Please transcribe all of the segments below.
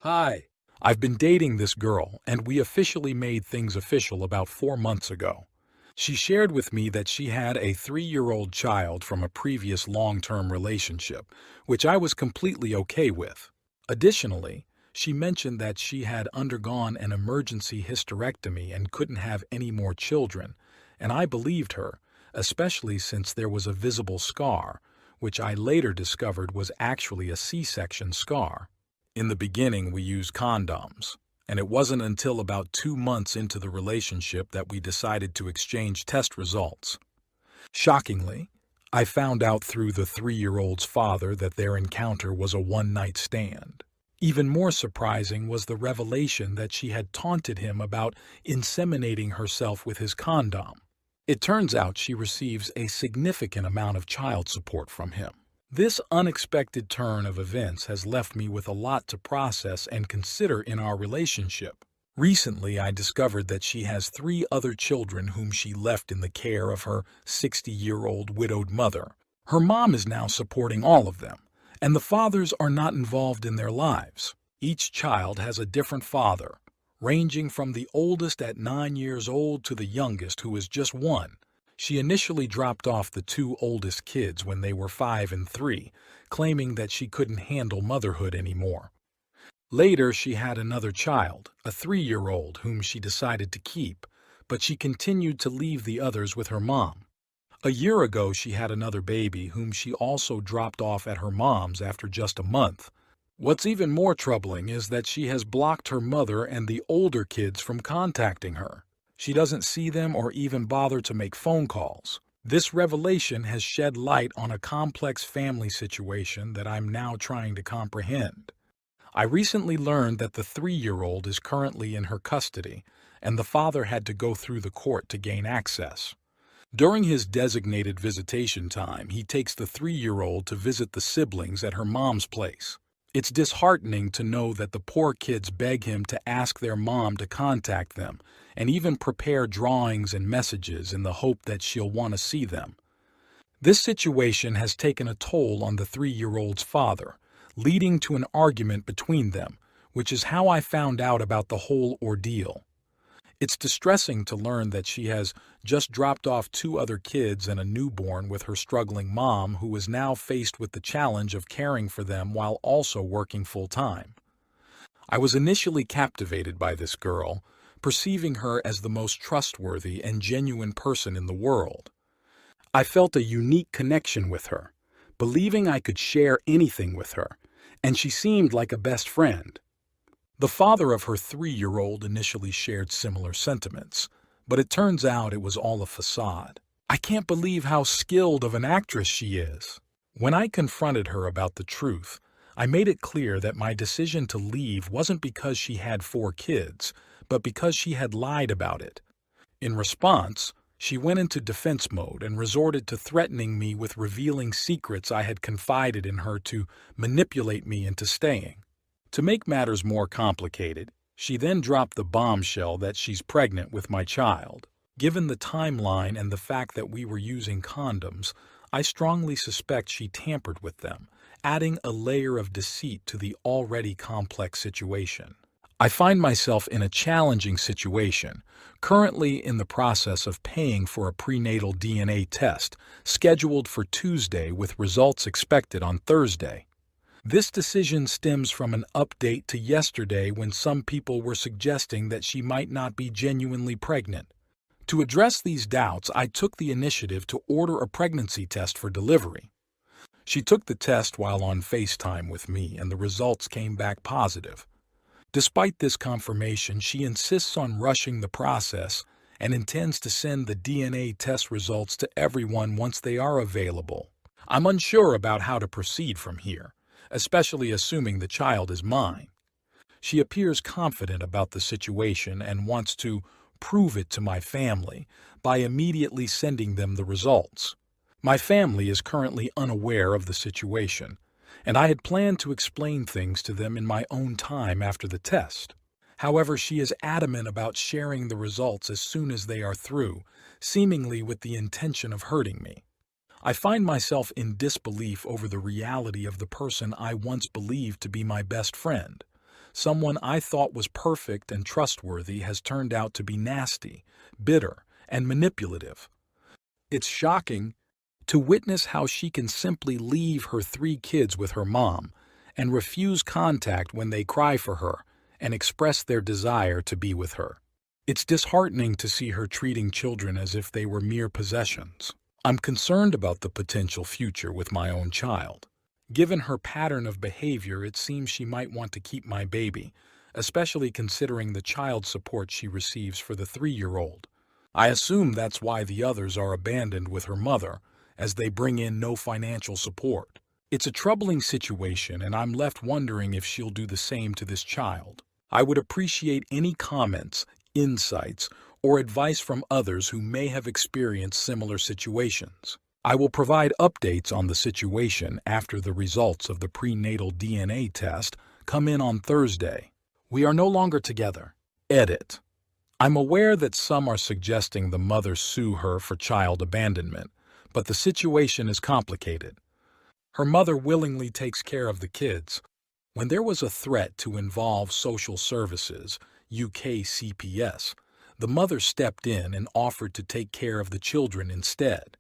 Hi. I've been dating this girl, and we officially made things official about 4 months ago. She shared with me that she had a 3-year-old child from a previous long-term relationship, which I was completely okay with. Additionally, she mentioned that she had undergone an emergency hysterectomy and couldn't have any more children, and I believed her, especially since there was a visible scar, which I later discovered was actually a C-section scar. In the beginning, we used condoms, and it wasn't until about 2 months into the relationship that we decided to exchange test results. Shockingly, I found out through the 3-year-old's father that their encounter was a one-night stand. Even more surprising was the revelation that she had taunted him about inseminating herself with his condom. It turns out she receives a significant amount of child support from him. This unexpected turn of events has left me with a lot to process and consider in our relationship. Recently, I discovered that she has 3 other children whom she left in the care of her 60-year-old widowed mother. Her mom is now supporting all of them, and the fathers are not involved in their lives. Each child has a different father, ranging from the oldest at 9 years old to the youngest who is just 1. She initially dropped off the 2 oldest kids when they were 5 and 3, claiming that she couldn't handle motherhood anymore. Later, she had another child, a 3-year-old, whom she decided to keep, but she continued to leave the others with her mom. A year ago, she had another baby whom she also dropped off at her mom's after just a month. What's even more troubling is that she has blocked her mother and the older kids from contacting her. She doesn't see them or even bother to make phone calls. This revelation has shed light on a complex family situation that I'm now trying to comprehend. I recently learned that the 3-year-old is currently in her custody, and the father had to go through the court to gain access. During his designated visitation time, he takes the 3-year-old to visit the siblings at her mom's place. It's disheartening to know that the poor kids beg him to ask their mom to contact them and even prepare drawings and messages in the hope that she'll want to see them. This situation has taken a toll on the 3-year-old's father, leading to an argument between them, which is how I found out about the whole ordeal. It's distressing to learn that she has just dropped off 2 other kids and a newborn with her struggling mom, who is now faced with the challenge of caring for them while also working full-time. I was initially captivated by this girl, perceiving her as the most trustworthy and genuine person in the world. I felt a unique connection with her, believing I could share anything with her, and she seemed like a best friend. The father of her 3-year-old initially shared similar sentiments, but it turns out it was all a facade. I can't believe how skilled of an actress she is. When I confronted her about the truth, I made it clear that my decision to leave wasn't because she had 4 kids, but because she had lied about it. In response, she went into defense mode and resorted to threatening me with revealing secrets I had confided in her to manipulate me into staying. To make matters more complicated, she then dropped the bombshell that she's pregnant with my child. Given the timeline and the fact that we were using condoms, I strongly suspect she tampered with them, adding a layer of deceit to the already complex situation. I find myself in a challenging situation, currently in the process of paying for a prenatal DNA test, scheduled for Tuesday with results expected on Thursday. This decision stems from an update to yesterday when some people were suggesting that she might not be genuinely pregnant. To address these doubts, I took the initiative to order a pregnancy test for delivery. She took the test while on FaceTime with me, and the results came back positive. Despite this confirmation, she insists on rushing the process and intends to send the DNA test results to everyone once they are available. I'm unsure about how to proceed from here, especially assuming the child is mine. She appears confident about the situation and wants to prove it to my family by immediately sending them the results. My family is currently unaware of the situation, and I had planned to explain things to them in my own time after the test. However, she is adamant about sharing the results as soon as they are through, seemingly with the intention of hurting me. I find myself in disbelief over the reality of the person I once believed to be my best friend. Someone I thought was perfect and trustworthy has turned out to be nasty, bitter, and manipulative. It's shocking to witness how she can simply leave her 3 kids with her mom and refuse contact when they cry for her and express their desire to be with her. It's disheartening to see her treating children as if they were mere possessions. I'm concerned about the potential future with my own child. Given her pattern of behavior, it seems she might want to keep my baby, especially considering the child support she receives for the 3-year-old. I assume that's why the others are abandoned with her mother, as they bring in no financial support. It's a troubling situation, and I'm left wondering if she'll do the same to this child. I would appreciate any comments, insights, or advice from others who may have experienced similar situations. I will provide updates on the situation after the results of the prenatal DNA test come in on Thursday. We are no longer together. Edit. I'm aware that some are suggesting the mother sue her for child abandonment, but the situation is complicated. Her mother willingly takes care of the kids. When there was a threat to involve social services, UK CPS, the mother stepped in and offered to take care of the children instead.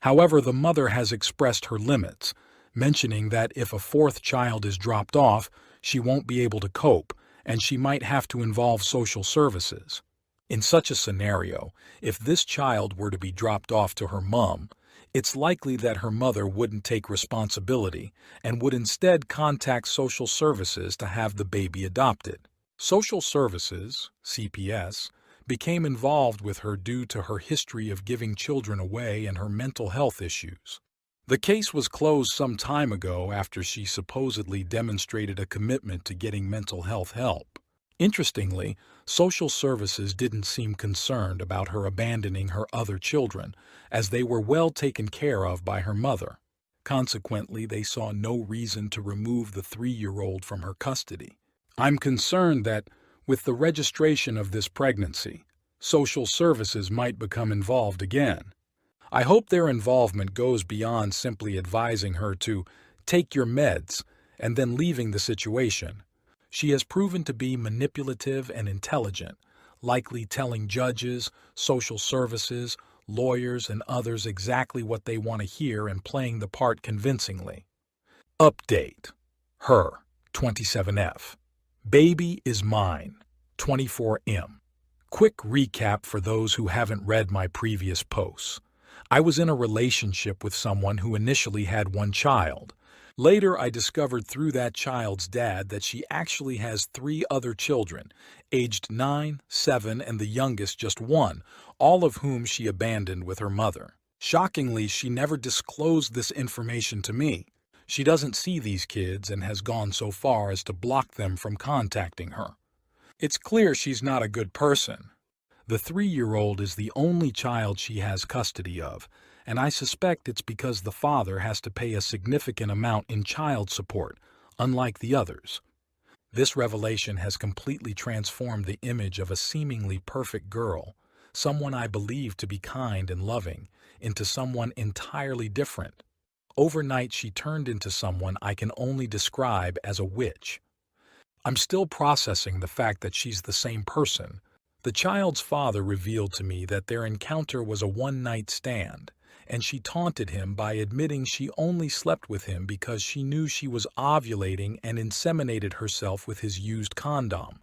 However, the mother has expressed her limits, mentioning that if a 4th child is dropped off, she won't be able to cope, and she might have to involve social services. In such a scenario, if this child were to be dropped off to her mom, it's likely that her mother wouldn't take responsibility and would instead contact social services to have the baby adopted. Social services, CPS, became involved with her due to her history of giving children away and her mental health issues. The case was closed some time ago after she supposedly demonstrated a commitment to getting mental health help. Interestingly, social services didn't seem concerned about her abandoning her other children, as they were well taken care of by her mother. Consequently, they saw no reason to remove the 3-year-old from her custody. I'm concerned that, with the registration of this pregnancy, social services might become involved again. I hope their involvement goes beyond simply advising her to take your meds and then leaving the situation. She has proven to be manipulative and intelligent, likely telling judges, social services, lawyers, and others exactly what they want to hear and playing the part convincingly. Update. Her, 27F. Baby is mine, 24M. Quick recap for those who haven't read my previous posts. I was in a relationship with someone who initially had 1 child. Later, I discovered through that child's dad that she actually has 3 other children, aged 9, 7, and the youngest just 1, all of whom she abandoned with her mother. Shockingly, she never disclosed this information to me. She doesn't see these kids and has gone so far as to block them from contacting her. It's clear she's not a good person. The 3-year-old is the only child she has custody of, and I suspect it's because the father has to pay a significant amount in child support, unlike the others. This revelation has completely transformed the image of a seemingly perfect girl, someone I believed to be kind and loving, into someone entirely different. Overnight, she turned into someone I can only describe as a witch. I'm still processing the fact that she's the same person. The child's father revealed to me that their encounter was a one-night stand, and she taunted him by admitting she only slept with him because she knew she was ovulating and inseminated herself with his used condom.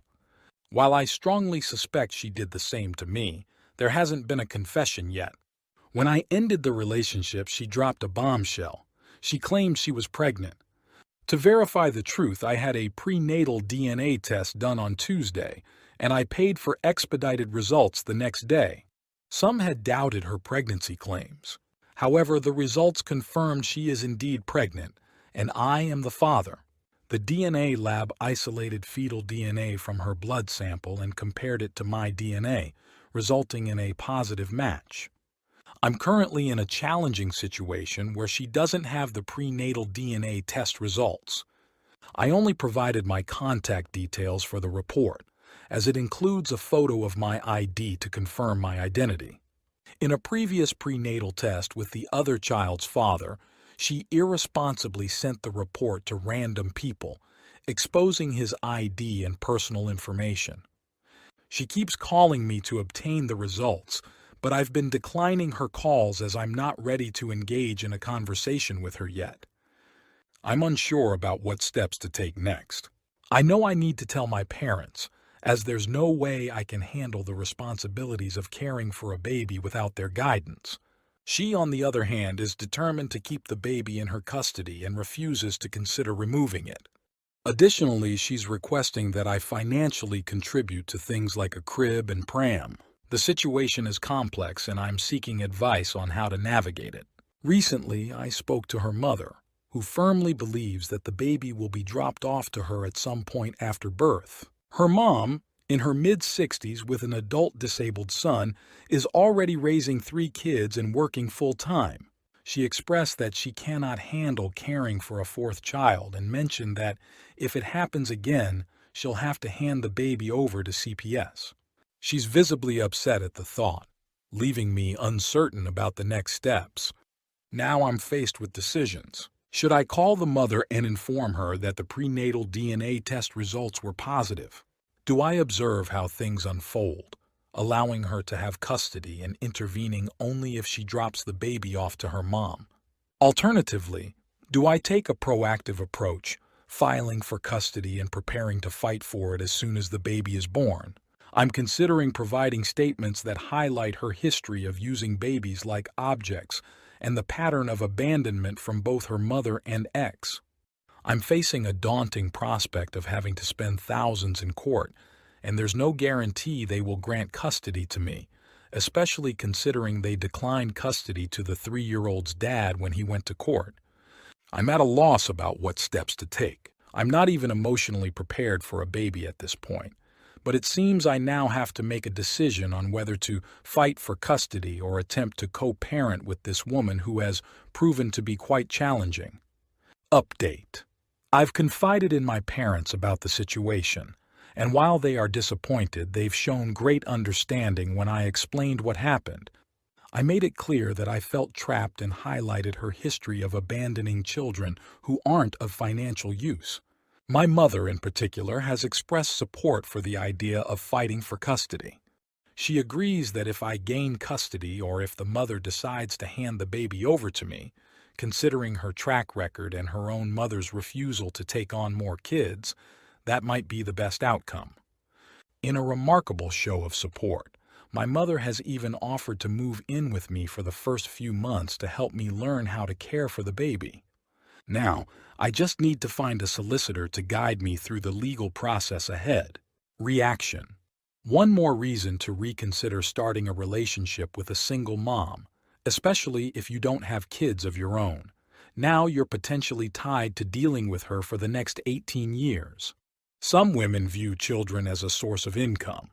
While I strongly suspect she did the same to me, there hasn't been a confession yet. When I ended the relationship, she dropped a bombshell. She claimed she was pregnant. To verify the truth, I had a prenatal DNA test done on Tuesday, and I paid for expedited results the next day. Some had doubted her pregnancy claims. However, the results confirmed she is indeed pregnant, and I am the father. The DNA lab isolated fetal DNA from her blood sample and compared it to my DNA, resulting in a positive match. I'm currently in a challenging situation where she doesn't have the prenatal DNA test results. I only provided my contact details for the report, as it includes a photo of my ID to confirm my identity. In a previous prenatal test with the other child's father, she irresponsibly sent the report to random people, exposing his ID and personal information. She keeps calling me to obtain the results, but I've been declining her calls as I'm not ready to engage in a conversation with her yet. I'm unsure about what steps to take next. I know I need to tell my parents, as there's no way I can handle the responsibilities of caring for a baby without their guidance. She, on the other hand, is determined to keep the baby in her custody and refuses to consider removing it. Additionally, she's requesting that I financially contribute to things like a crib and pram. The situation is complex and I'm seeking advice on how to navigate it. Recently, I spoke to her mother, who firmly believes that the baby will be dropped off to her at some point after birth. Her mom, in her mid-60s with an adult disabled son, is already raising 3 kids and working full-time. She expressed that she cannot handle caring for a 4th child and mentioned that if it happens again, she'll have to hand the baby over to CPS. She's visibly upset at the thought, leaving me uncertain about the next steps. Now I'm faced with decisions. Should I call the mother and inform her that the prenatal DNA test results were positive? Do I observe how things unfold, allowing her to have custody and intervening only if she drops the baby off to her mom? Alternatively, do I take a proactive approach, filing for custody and preparing to fight for it as soon as the baby is born? I'm considering providing statements that highlight her history of using babies like objects and the pattern of abandonment from both her mother and ex. I'm facing a daunting prospect of having to spend thousands in court, and there's no guarantee they will grant custody to me, especially considering they declined custody to the 3-year-old's dad when he went to court. I'm at a loss about what steps to take. I'm not even emotionally prepared for a baby at this point, but it seems I now have to make a decision on whether to fight for custody or attempt to co-parent with this woman who has proven to be quite challenging. Update. I've confided in my parents about the situation, and while they are disappointed, they've shown great understanding when I explained what happened. I made it clear that I felt trapped and highlighted her history of abandoning children who aren't of financial use. My mother, in particular, has expressed support for the idea of fighting for custody. She agrees that if I gain custody or if the mother decides to hand the baby over to me, considering her track record and her own mother's refusal to take on more kids, that might be the best outcome. In a remarkable show of support, my mother has even offered to move in with me for the first few months to help me learn how to care for the baby. Now, I just need to find a solicitor to guide me through the legal process ahead. Reaction. One more reason to reconsider starting a relationship with a single mom, especially if you don't have kids of your own. Now you're potentially tied to dealing with her for the next 18 years. Some women view children as a source of income,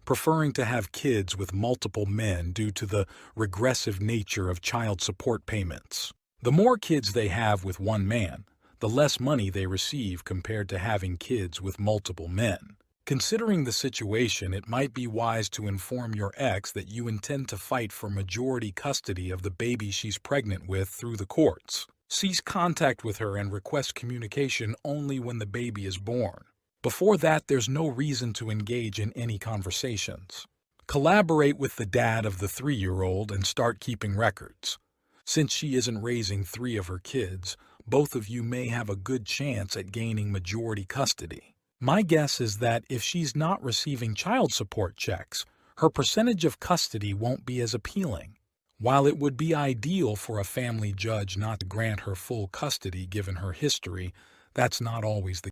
preferring to have kids with multiple men due to the regressive nature of child support payments. The more kids they have with one man, the less money they receive compared to having kids with multiple men. Considering the situation, it might be wise to inform your ex that you intend to fight for majority custody of the baby she's pregnant with through the courts. Cease contact with her and request communication only when the baby is born. Before that, there's no reason to engage in any conversations. Collaborate with the dad of the 3-year-old and start keeping records. Since she isn't raising 3 of her kids, both of you may have a good chance at gaining majority custody. My guess is that if she's not receiving child support checks, her percentage of custody won't be as appealing. While it would be ideal for a family judge not to grant her full custody given her history, that's not always the